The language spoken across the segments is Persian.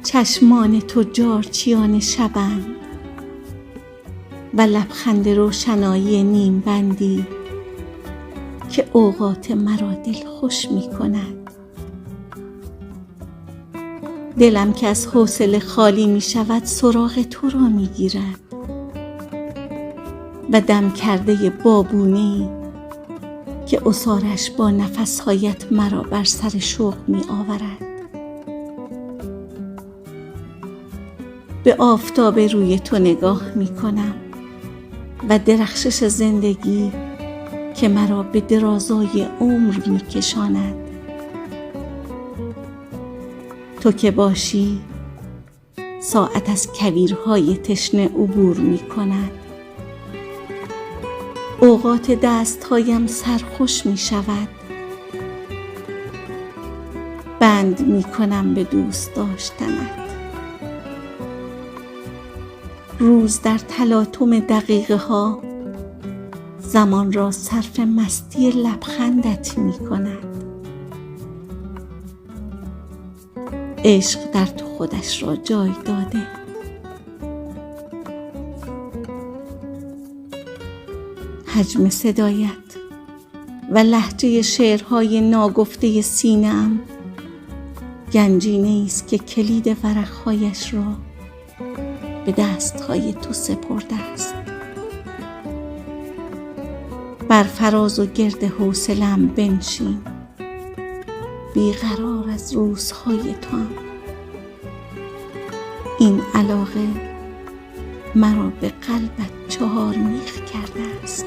چشمان تو جارچیان شبند و لبخند روشنایی نیم بندی که اوقات مرا دل خوش می کند. دلم که از حوصله خالی می شود سراغ تو را می گیرد و دم کرده بابونه‌ای که عصارش با نفسهایت مرا بر سر شوق می آورد. به آفتاب روی تو نگاه می کنم و درخشش زندگی که مرا به درازای عمر می کشاند. تو که باشی ساعت از کویرهای تشنه عبور می کند. اوقات دستهایم سرخوش می شود. بند می کنم به دوست داشتنت. روز در تلاطم دقیقه ها زمان را صرف مستی لبخندت می کند. عشق در تو خودش را جای داده. حجم صدایت و لهجه شعرهای ناگفته سینه‌ام گنجینه‌ای است که کلید ورقهایش را به دستهای تو سپرده است. بر فراز و گرد حوصله‌ام بنشین، بیقرار از روزهای توام. این علاقه مرا به قلبت چهار میخ کرده است.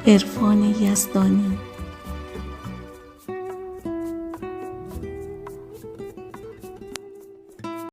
عرفان یزدانی.